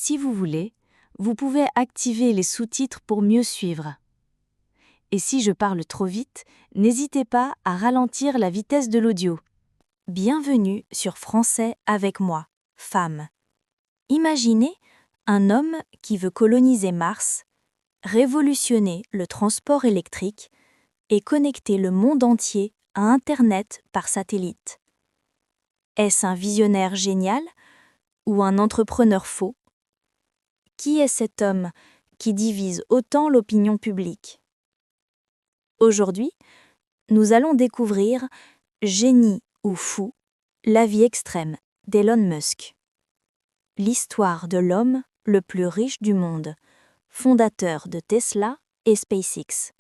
Si vous voulez, vous pouvez activer les sous-titres pour mieux suivre. Et si je parle trop vite, n'hésitez pas à ralentir la vitesse de l'audio. Bienvenue sur Français avec moi, femme. Imaginez un homme qui veut coloniser Mars, révolutionner le transport électrique et connecter le monde entier à Internet par satellite. Est-ce un visionnaire génial ou un entrepreneur faux? Qui est cet homme qui divise autant l'opinion publique? Aujourd'hui, nous allons découvrir Génie ou fou, la vie extrême d'Elon Musk. L'histoire de l'homme le plus riche du monde, fondateur de Tesla et SpaceX.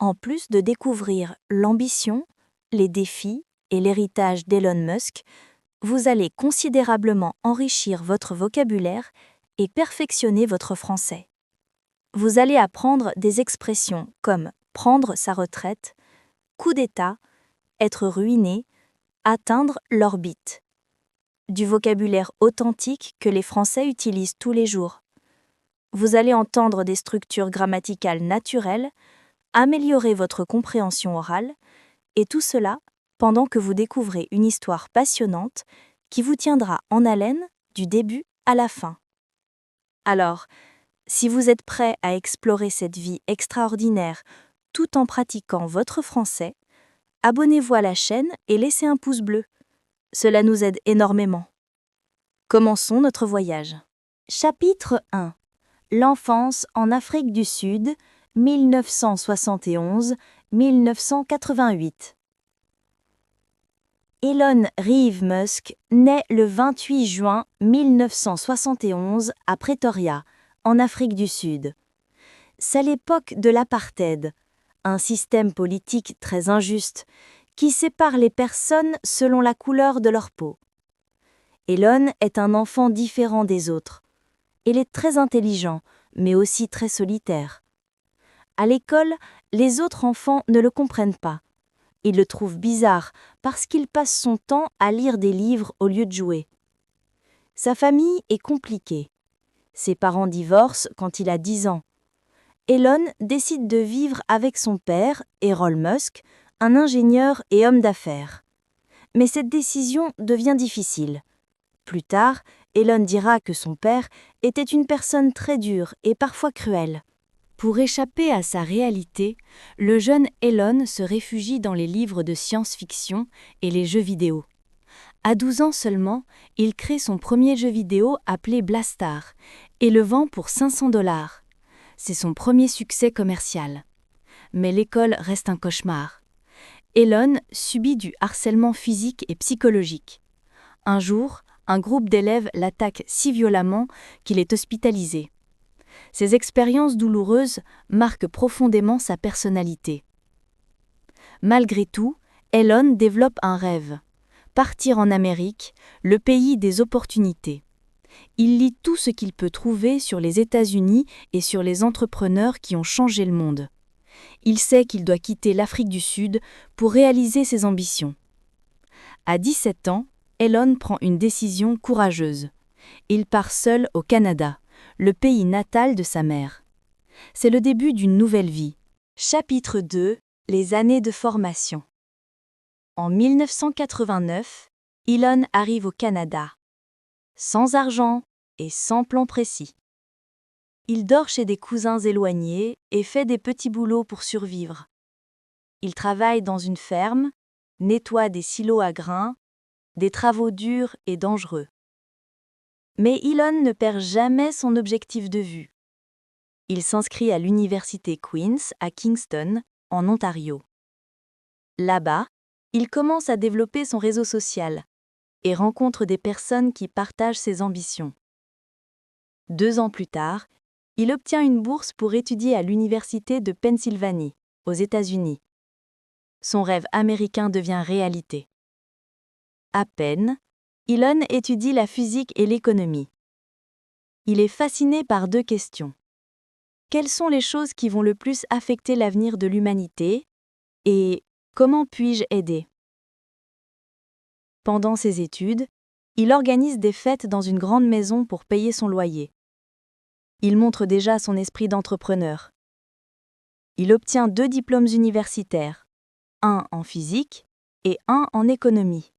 En plus de découvrir l'ambition, les défis et l'héritage d'Elon Musk, vous allez considérablement enrichir votre vocabulaire et perfectionner votre français. Vous allez apprendre des expressions comme prendre sa retraite, coup d'État, être ruiné, atteindre l'orbite. Du vocabulaire authentique que les Français utilisent tous les jours. Vous allez entendre des structures grammaticales naturelles, améliorer votre compréhension orale, et tout cela pendant que vous découvrez une histoire passionnante qui vous tiendra en haleine du début à la fin. Alors, si vous êtes prêt à explorer cette vie extraordinaire tout en pratiquant votre français, abonnez-vous à la chaîne et laissez un pouce bleu. Cela nous aide énormément. Commençons notre voyage. Chapitre 1. L'enfance en Afrique du Sud, 1971-1988. Elon Reeve Musk naît le 28 juin 1971 à Pretoria, en Afrique du Sud. C'est l'époque de l'apartheid, un système politique très injuste qui sépare les personnes selon la couleur de leur peau. Elon est un enfant différent des autres. Il est très intelligent, mais aussi très solitaire. À l'école, les autres enfants ne le comprennent pas. Ils le trouvent bizarre parce qu'il passe son temps à lire des livres au lieu de jouer. Sa famille est compliquée. Ses parents divorcent quand il a 10 ans. Elon décide de vivre avec son père, Errol Musk, un ingénieur et homme d'affaires. Mais cette décision devient difficile. Plus tard, Elon dira que son père était une personne très dure et parfois cruelle. Pour échapper à sa réalité, le jeune Elon se réfugie dans les livres de science-fiction et les jeux vidéo. À 12 ans seulement, il crée son premier jeu vidéo appelé Blastar et le vend pour $500. C'est son premier succès commercial. Mais l'école reste un cauchemar. Elon subit du harcèlement physique et psychologique. Un jour, un groupe d'élèves l'attaque si violemment qu'il est hospitalisé. Ces expériences douloureuses marquent profondément sa personnalité. Malgré tout, Elon développe un rêve. Partir en Amérique, le pays des opportunités. Il lit tout ce qu'il peut trouver sur les États-Unis et sur les entrepreneurs qui ont changé le monde. Il sait qu'il doit quitter l'Afrique du Sud pour réaliser ses ambitions. À 17 ans, Elon prend une décision courageuse. Il part seul au Canada, le pays natal de sa mère. C'est le début d'une nouvelle vie. Chapitre 2. Les années de formation. En 1989, Elon arrive au Canada. Sans argent et sans plan précis. Il dort chez des cousins éloignés et fait des petits boulots pour survivre. Il travaille dans une ferme, nettoie des silos à grains, des travaux durs et dangereux. Mais Elon ne perd jamais son objectif de vue. Il s'inscrit à l'université Queen's à Kingston, en Ontario. Là-bas, il commence à développer son réseau social et rencontre des personnes qui partagent ses ambitions. 2 ans plus tard, il obtient une bourse pour étudier à l'université de Pennsylvanie, aux États-Unis. Son rêve américain devient réalité. À peine, Elon étudie la physique et l'économie. Il est fasciné par 2 questions. Quelles sont les choses qui vont le plus affecter l'avenir de l'humanité? Et comment puis-je aider? Pendant ses études, Il organise des fêtes dans une grande maison pour payer son loyer. Il montre déjà son esprit d'entrepreneur. Il obtient 2 diplômes universitaires, un en physique et un en économie.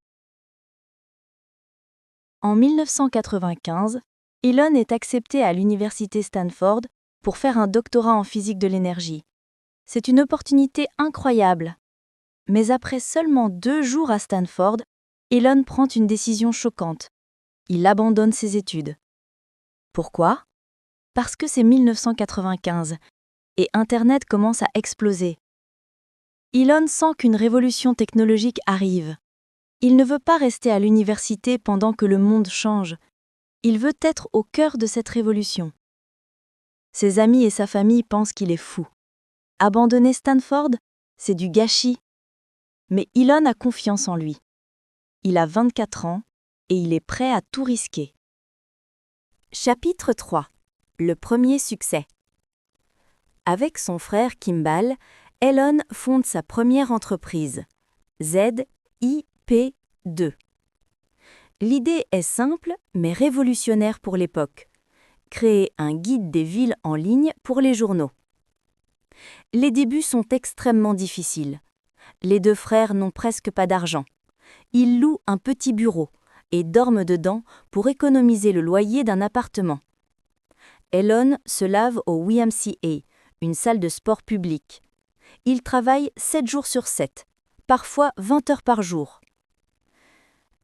En 1995, Elon est accepté à l'université Stanford pour faire un doctorat en physique de l'énergie. C'est une opportunité incroyable. Mais après seulement 2 jours à Stanford, Elon prend une décision choquante. Il abandonne ses études. Pourquoi ? Parce que c'est 1995 et Internet commence à exploser. Elon sent qu'une révolution technologique arrive. Il ne veut pas rester à l'université pendant que le monde change. Il veut être au cœur de cette révolution. Ses amis et sa famille pensent qu'il est fou. Abandonner Stanford, c'est du gâchis. Mais Elon a confiance en lui. Il a 24 ans et il est prêt à tout risquer. Chapitre 3. Le premier succès. Avec son frère Kimball, Elon fonde sa première entreprise, ZIP2. L'idée est simple mais révolutionnaire pour l'époque. Créer un guide des villes en ligne pour les journaux. Les débuts sont extrêmement difficiles. Les 2 frères n'ont presque pas d'argent. Ils louent un petit bureau et dorment dedans pour économiser le loyer d'un appartement. Elon se lave au YMCA, une salle de sport publique. Il travaille 7 jours sur 7, parfois 20 heures par jour.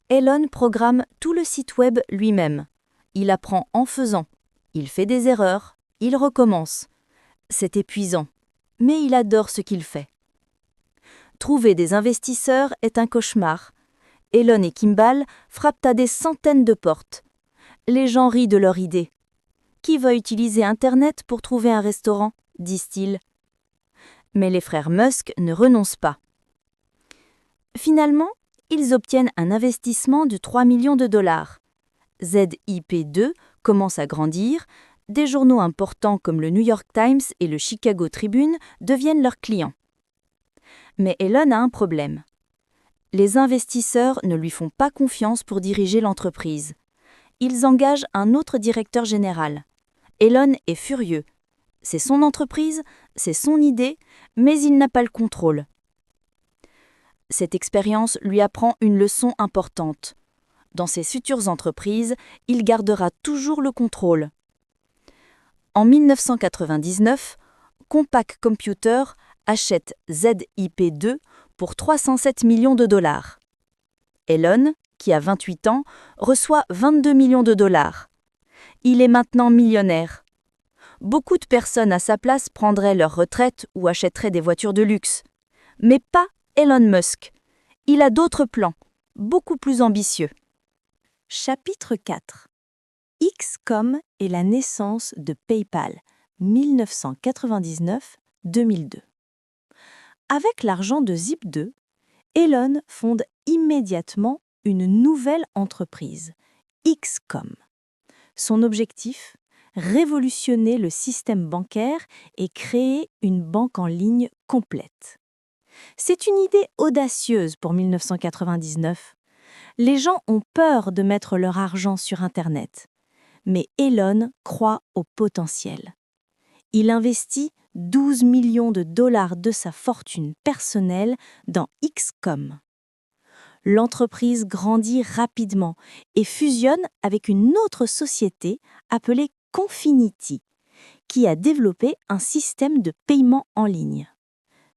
Elon programme tout le site web lui-même. Il apprend en faisant. Il fait des erreurs, il recommence. C'est épuisant, mais il adore ce qu'il fait. Trouver des investisseurs est un cauchemar. Elon et Kimball frappent à des centaines de portes. Les gens rient de leur idée. Qui va utiliser Internet pour trouver un restaurant, disent-ils. Mais les frères Musk ne renoncent pas. Finalement, ils obtiennent un investissement de 3 millions de dollars. ZIP2 commence à grandir, des journaux importants comme le New York Times et le Chicago Tribune deviennent leurs clients. Mais Elon a un problème. Les investisseurs ne lui font pas confiance pour diriger l'entreprise. Ils engagent un autre directeur général. Elon est furieux. C'est son entreprise, c'est son idée, mais il n'a pas le contrôle. Cette expérience lui apprend une leçon importante. Dans ses futures entreprises, il gardera toujours le contrôle. En 1999, Compaq Computer achète ZIP2 pour 307 millions de dollars. Elon, qui a 28 ans, reçoit 22 millions de dollars. Il est maintenant millionnaire. Beaucoup de personnes à sa place prendraient leur retraite ou achèteraient des voitures de luxe. Mais pas Elon Musk. Il a d'autres plans, beaucoup plus ambitieux. Chapitre 4. XCOM et la naissance de PayPal, 1999-2002. Avec l'argent de Zip2, Elon fonde immédiatement une nouvelle entreprise, XCOM. Son objectif ? Révolutionner le système bancaire et créer une banque en ligne complète. C'est une idée audacieuse pour 1999. Les gens ont peur de mettre leur argent sur Internet. Mais Elon croit au potentiel. Il investit 12 millions de dollars de sa fortune personnelle dans XCOM. L'entreprise grandit rapidement et fusionne avec une autre société appelée Confinity, qui a développé un système de paiement en ligne.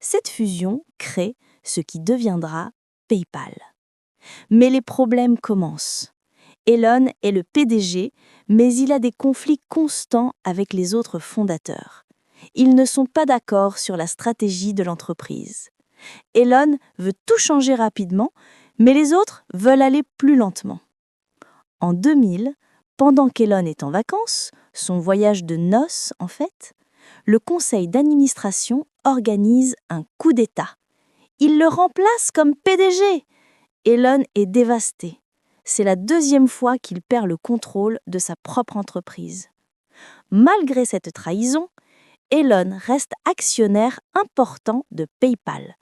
Cette fusion crée ce qui deviendra PayPal. Mais les problèmes commencent. Elon est le PDG, mais il a des conflits constants avec les autres fondateurs. Ils ne sont pas d'accord sur la stratégie de l'entreprise. Elon veut tout changer rapidement, mais les autres veulent aller plus lentement. En 2000, pendant qu'Elon est en vacances, son voyage de noces en fait, le conseil d'administration organise un coup d'État. Il le remplace comme PDG. Elon est dévasté. C'est la 2e fois qu'il perd le contrôle de sa propre entreprise. Malgré cette trahison, Elon reste actionnaire important de PayPal.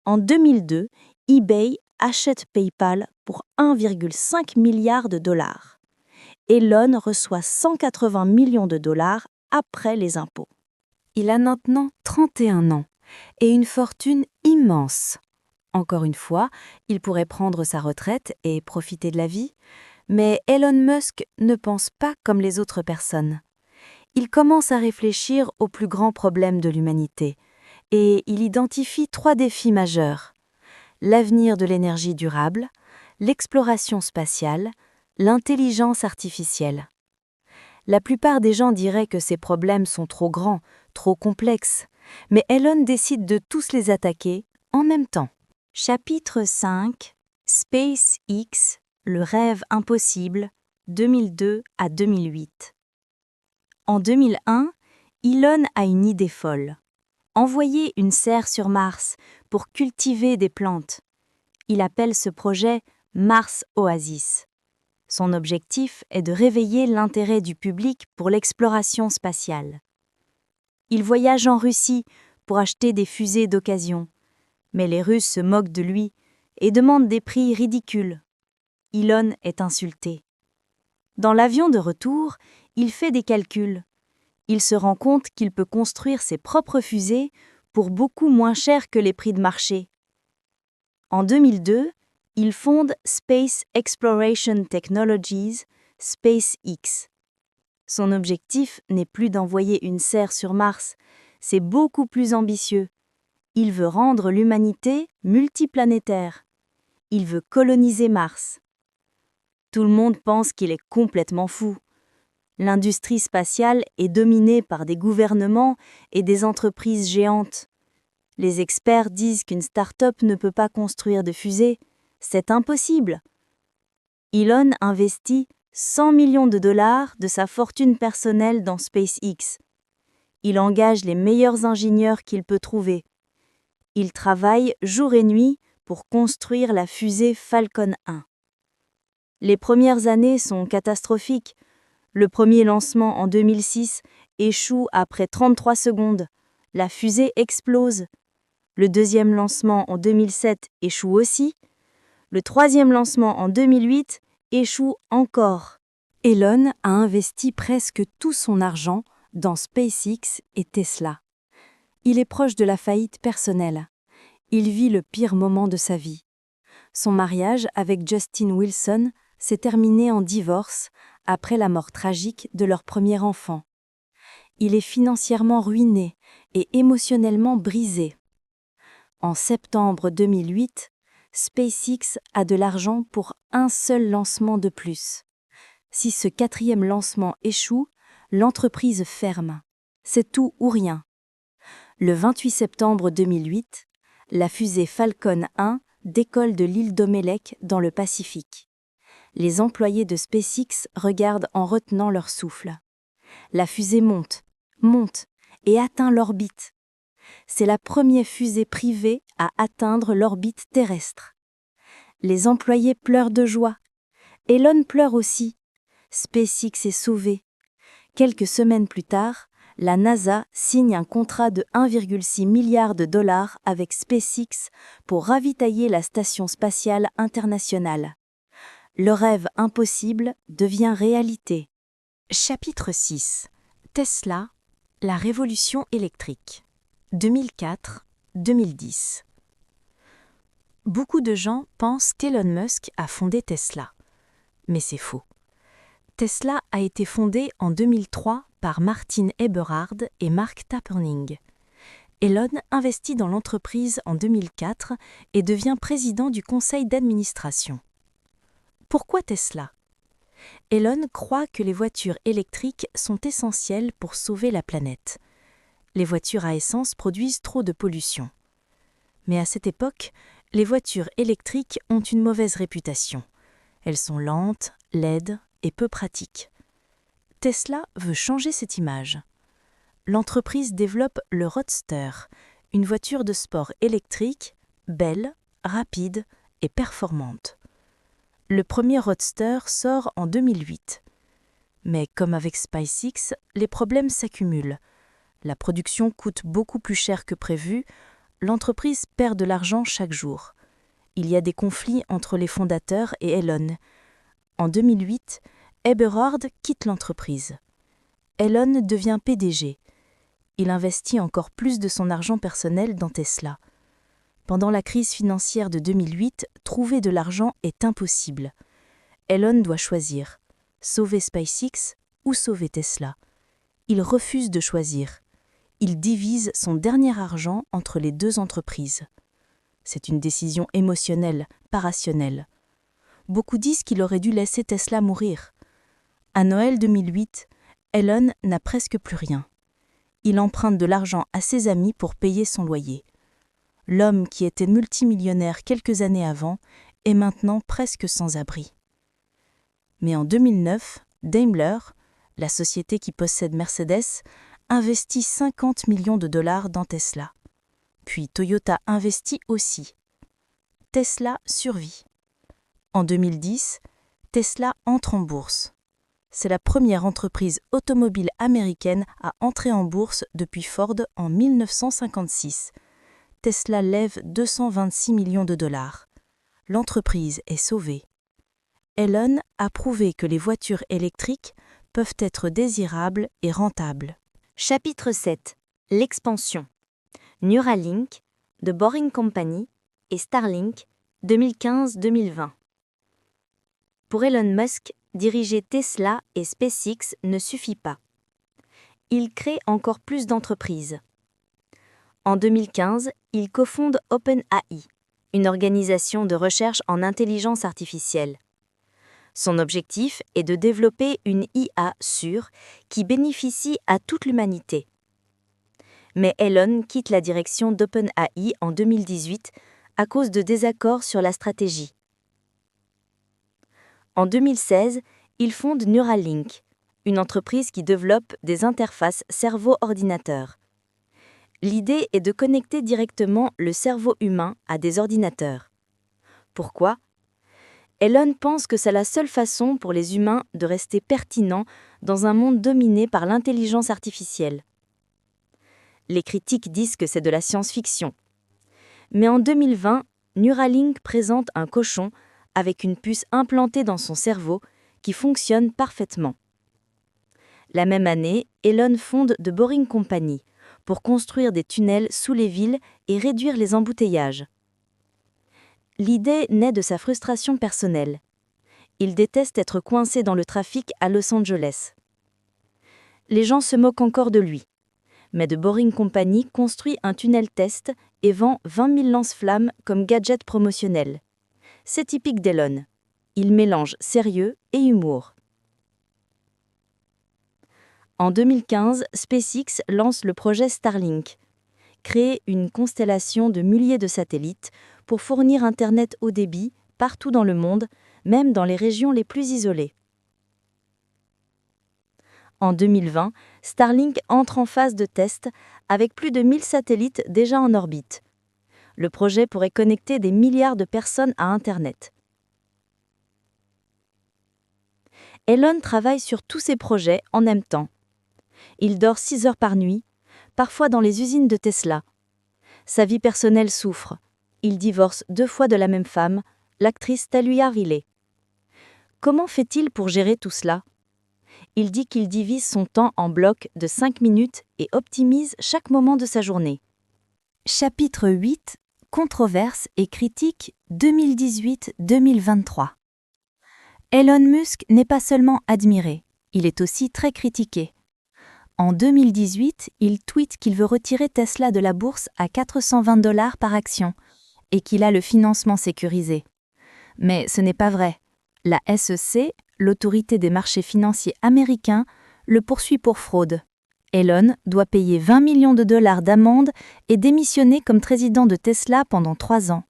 En 2002, eBay achète PayPal pour 1,5 milliard de dollars. Elon reçoit 180 millions de dollars après les impôts. Il a maintenant 31 ans et une fortune immense. Encore une fois, il pourrait prendre sa retraite et profiter de la vie, mais Elon Musk ne pense pas comme les autres personnes. Il commence à réfléchir aux plus grands problèmes de l'humanité et il identifie 3 défis majeurs: l'avenir de l'énergie durable, l'exploration spatiale, l'intelligence artificielle. La plupart des gens diraient que ces problèmes sont trop grands, trop complexes, mais Elon décide de tous les attaquer en même temps. Chapitre 5 SpaceX, le rêve impossible, 2002 à 2008. En 2001, Elon a une idée folle. Envoyer une serre sur Mars pour cultiver des plantes. Il appelle ce projet Mars Oasis. Son objectif est de réveiller l'intérêt du public pour l'exploration spatiale. Il voyage en Russie pour acheter des fusées d'occasion, mais les Russes se moquent de lui et demandent des prix ridicules. Elon est insulté. Dans l'avion de retour, il fait des calculs. Il se rend compte qu'il peut construire ses propres fusées pour beaucoup moins cher que les prix de marché. En 2002, il fonde Space Exploration Technologies, SpaceX. Son objectif n'est plus d'envoyer une serre sur Mars, c'est beaucoup plus ambitieux. Il veut rendre l'humanité multiplanétaire. Il veut coloniser Mars. Tout le monde pense qu'il est complètement fou. L'industrie spatiale est dominée par des gouvernements et des entreprises géantes. Les experts disent qu'une start-up ne peut pas construire de fusée. C'est impossible. Elon investit 100 millions de dollars de sa fortune personnelle dans SpaceX. Il engage les meilleurs ingénieurs qu'il peut trouver. Il travaille jour et nuit pour construire la fusée Falcon 1. Les premières années sont catastrophiques. Le premier lancement en 2006 échoue après 33 secondes. La fusée explose. Le deuxième lancement en 2007 échoue aussi. Le troisième lancement en 2008 échoue encore. Elon a investi presque tout son argent dans SpaceX et Tesla. Il est proche de la faillite personnelle. Il vit le pire moment de sa vie. Son mariage avec Justin Wilson s'est terminé en divorce après la mort tragique de leur premier enfant. Il est financièrement ruiné et émotionnellement brisé. En septembre 2008, SpaceX a de l'argent pour un seul lancement de plus. Si ce 4e lancement échoue, l'entreprise ferme. C'est tout ou rien. Le 28 septembre 2008, la fusée Falcon 1 décolle de l'île d'Omelek dans le Pacifique. Les employés de SpaceX regardent en retenant leur souffle. La fusée monte et atteint l'orbite. C'est la première fusée privée à atteindre l'orbite terrestre. Les employés pleurent de joie. Elon pleure aussi. SpaceX est sauvé. Quelques semaines plus tard, la NASA signe un contrat de 1,6 milliard de dollars avec SpaceX pour ravitailler la Station spatiale internationale. Le rêve impossible devient réalité. Chapitre 6 Tesla, la révolution électrique. 2004-2010. Beaucoup de gens pensent qu'Elon Musk a fondé Tesla. Mais c'est faux. Tesla a été fondée en 2003 par Martin Eberhard et Mark Tarpenning. Elon investit dans l'entreprise en 2004 et devient président du conseil d'administration. Pourquoi Tesla ? Elon croit que les voitures électriques sont essentielles pour sauver la planète. Les voitures à essence produisent trop de pollution. Mais à cette époque, les voitures électriques ont une mauvaise réputation. Elles sont lentes, laides et peu pratiques. Tesla veut changer cette image. L'entreprise développe le Roadster, une voiture de sport électrique, belle, rapide et performante. Le premier Roadster sort en 2008. Mais comme avec SpaceX, les problèmes s'accumulent. La production coûte beaucoup plus cher que prévu, l'entreprise perd de l'argent chaque jour. il y a des conflits entre les fondateurs et Elon. En 2008, Eberhard quitte l'entreprise. Elon devient PDG. Il investit encore plus de son argent personnel dans Tesla. Pendant la crise financière de 2008, trouver de l'argent est impossible. Elon doit choisir, sauver SpaceX ou sauver Tesla. Il refuse de choisir. Il divise son dernier argent entre les deux entreprises. C'est une décision émotionnelle, pas rationnelle. Beaucoup disent qu'il aurait dû laisser Tesla mourir. À Noël 2008, Elon n'a presque plus rien. Il emprunte de l'argent à ses amis pour payer son loyer. L'homme qui était multimillionnaire quelques années avant est maintenant presque sans abri. Mais en 2009, Daimler, la société qui possède Mercedes, investit 50 millions de dollars dans Tesla. Puis Toyota investit aussi. Tesla survit. En 2010, Tesla entre en bourse. C'est la première entreprise automobile américaine à entrer en bourse depuis Ford en 1956. Tesla lève 226 millions de dollars. L'entreprise est sauvée. Elon a prouvé que les voitures électriques peuvent être désirables et rentables. Chapitre 7. L'expansion. Neuralink, The Boring Company et Starlink, 2015-2020. Pour Elon Musk, diriger Tesla et SpaceX ne suffit pas. Il crée encore plus d'entreprises. En 2015, il cofonde OpenAI, une organisation de recherche en intelligence artificielle. Son objectif est de développer une IA sûre qui bénéficie à toute l'humanité. Mais Elon quitte la direction d'OpenAI en 2018 à cause de désaccords sur la stratégie. En 2016, il fonde Neuralink, une entreprise qui développe des interfaces cerveau-ordinateur. L'idée est de connecter directement le cerveau humain à des ordinateurs. Pourquoi ? Elon pense que c'est la seule façon pour les humains de rester pertinents dans un monde dominé par l'intelligence artificielle. Les critiques disent que c'est de la science-fiction. Mais en 2020, Neuralink présente un cochon avec une puce implantée dans son cerveau qui fonctionne parfaitement. La même année, Elon fonde The Boring Company pour construire des tunnels sous les villes et réduire les embouteillages. L'idée naît de sa frustration personnelle. Il déteste être coincé dans le trafic à Los Angeles. Les gens se moquent encore de lui. Mais The Boring Company construit un tunnel test et vend 20 000 lance-flammes comme gadget promotionnel. C'est typique d'Elon. Il mélange sérieux et humour. En 2015, SpaceX lance le projet Starlink, créer une constellation de milliers de satellites pour fournir Internet haut débit partout dans le monde, même dans les régions les plus isolées. En 2020, Starlink entre en phase de test avec plus de 1000 satellites déjà en orbite. Le projet pourrait connecter des milliards de personnes à Internet. Elon travaille sur tous ses projets en même temps. Il dort 6 heures par nuit, parfois dans les usines de Tesla. Sa vie personnelle souffre. Il divorce 2 fois de la même femme, l'actrice Talia Riley. Comment fait-il pour gérer tout cela ? Il dit qu'il divise son temps en blocs de 5 minutes et optimise chaque moment de sa journée. Chapitre 8. Controverses et critiques 2018-2023. Elon Musk n'est pas seulement admiré, il est aussi très critiqué. En 2018, il tweet qu'il veut retirer Tesla de la bourse à 420 $ par action et qu'il a le financement sécurisé. Mais ce n'est pas vrai. La SEC, l'autorité des marchés financiers américains, le poursuit pour fraude. Elon doit payer 20 millions de dollars d'amende et démissionner comme président de Tesla pendant 3 ans.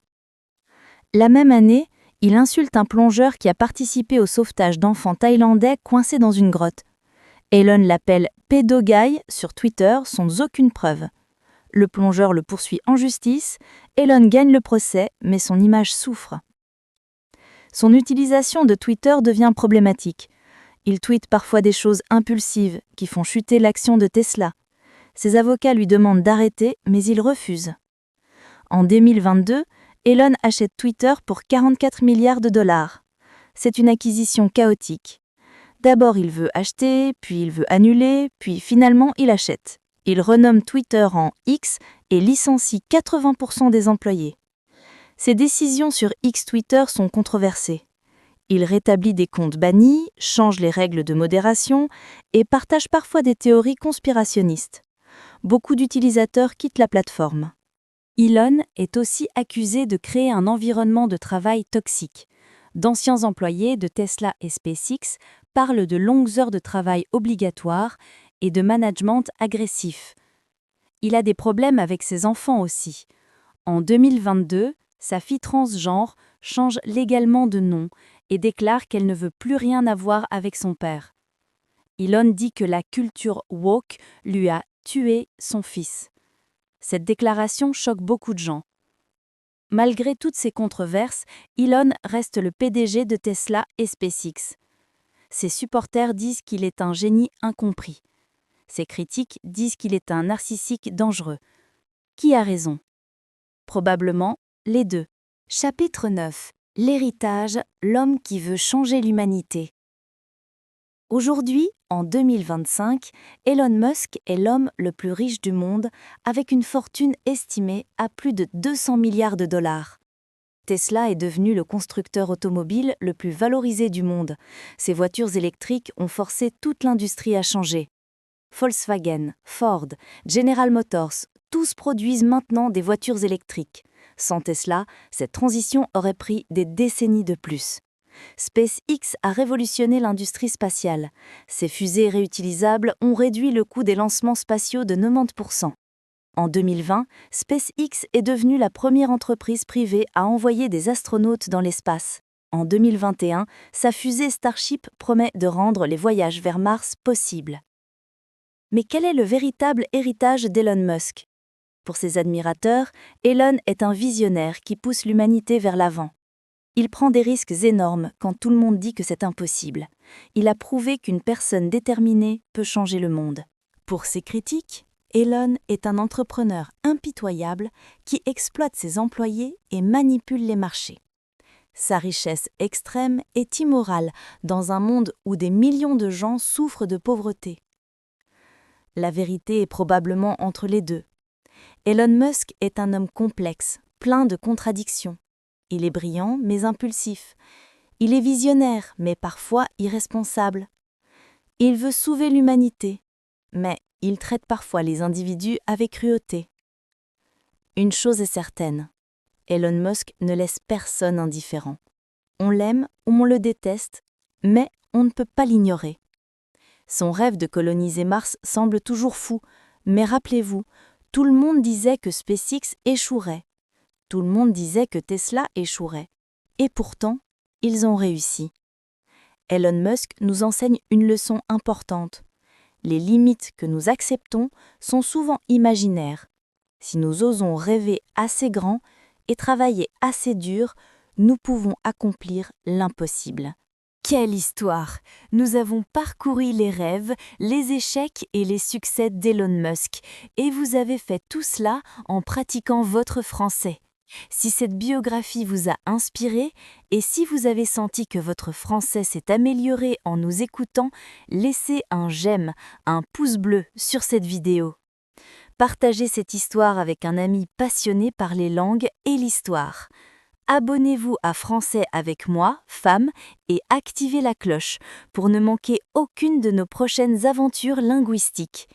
La même année, il insulte un plongeur qui a participé au sauvetage d'enfants thaïlandais coincés dans une grotte. Elon l'appelle « pédoguy » sur Twitter sans aucune preuve. Le plongeur le poursuit en justice, Elon gagne le procès, mais son image souffre. Son utilisation de Twitter devient problématique. Il tweete parfois des choses impulsives qui font chuter l'action de Tesla. Ses avocats lui demandent d'arrêter, mais il refuse. En 2022, Elon achète Twitter pour 44 milliards de dollars. C'est une acquisition chaotique. D'abord il veut acheter, puis il veut annuler, puis finalement il achète. Il renomme Twitter en X et licencie 80% des employés. Ses décisions sur X Twitter sont controversées. Il rétablit des comptes bannis, change les règles de modération et partage parfois des théories conspirationnistes. Beaucoup d'utilisateurs quittent la plateforme. Elon est aussi accusé de créer un environnement de travail toxique. D'anciens employés de Tesla et SpaceX parlent de longues heures de travail obligatoires et de management agressif. Il a des problèmes avec ses enfants aussi. En 2022, sa fille transgenre change légalement de nom et déclare qu'elle ne veut plus rien avoir avec son père. Elon dit que la culture woke lui a tué son fils. Cette déclaration choque beaucoup de gens. Malgré toutes ces controverses, Elon reste le PDG de Tesla et SpaceX. Ses supporters disent qu'il est un génie incompris. Ses critiques disent qu'il est un narcissique dangereux. Qui a raison? Probablement les deux. Chapitre 9. L'héritage, l'homme qui veut changer l'humanité. Aujourd'hui, en 2025, Elon Musk est l'homme le plus riche du monde avec une fortune estimée à plus de 200 milliards de dollars. Tesla est devenu le constructeur automobile le plus valorisé du monde. Ses voitures électriques ont forcé toute l'industrie à changer. Volkswagen, Ford, General Motors, tous produisent maintenant des voitures électriques. Sans Tesla, cette transition aurait pris des décennies de plus. SpaceX a révolutionné l'industrie spatiale. Ses fusées réutilisables ont réduit le coût des lancements spatiaux de 90%. En 2020, SpaceX est devenue la première entreprise privée à envoyer des astronautes dans l'espace. En 2021, sa fusée Starship promet de rendre les voyages vers Mars possibles. Mais quel est le véritable héritage d'Elon Musk? Pour ses admirateurs, Elon est un visionnaire qui pousse l'humanité vers l'avant. Il prend des risques énormes quand tout le monde dit que c'est impossible. Il a prouvé qu'une personne déterminée peut changer le monde. Pour ses critiques, Elon est un entrepreneur impitoyable qui exploite ses employés et manipule les marchés. Sa richesse extrême est immorale dans un monde où des millions de gens souffrent de pauvreté. La vérité est probablement entre les deux. Elon Musk est un homme complexe, plein de contradictions. Il est brillant mais impulsif. Il est visionnaire mais parfois irresponsable. Il veut sauver l'humanité, mais il traite parfois les individus avec cruauté. Une chose est certaine, Elon Musk ne laisse personne indifférent. On l'aime ou on le déteste, mais on ne peut pas l'ignorer. Son rêve de coloniser Mars semble toujours fou, mais rappelez-vous, tout le monde disait que SpaceX échouerait. Tout le monde disait que Tesla échouerait. Et pourtant, ils ont réussi. Elon Musk nous enseigne une leçon importante. Les limites que nous acceptons sont souvent imaginaires. Si nous osons rêver assez grand et travailler assez dur, nous pouvons accomplir l'impossible. Quelle histoire! Nous avons parcouru les rêves, les échecs et les succès d'Elon Musk, et vous avez fait tout cela en pratiquant votre français. Si cette biographie vous a inspiré et si vous avez senti que votre français s'est amélioré en nous écoutant, laissez un j'aime, un pouce bleu sur cette vidéo. Partagez cette histoire avec un ami passionné par les langues et l'histoire. Abonnez-vous à Français avec moi, femme, et activez la cloche pour ne manquer aucune de nos prochaines aventures linguistiques.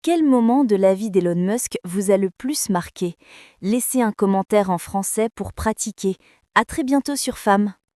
Quel moment de la vie d'Elon Musk vous a le plus marqué? Laissez un commentaire en français pour pratiquer. À très bientôt sur Femmes.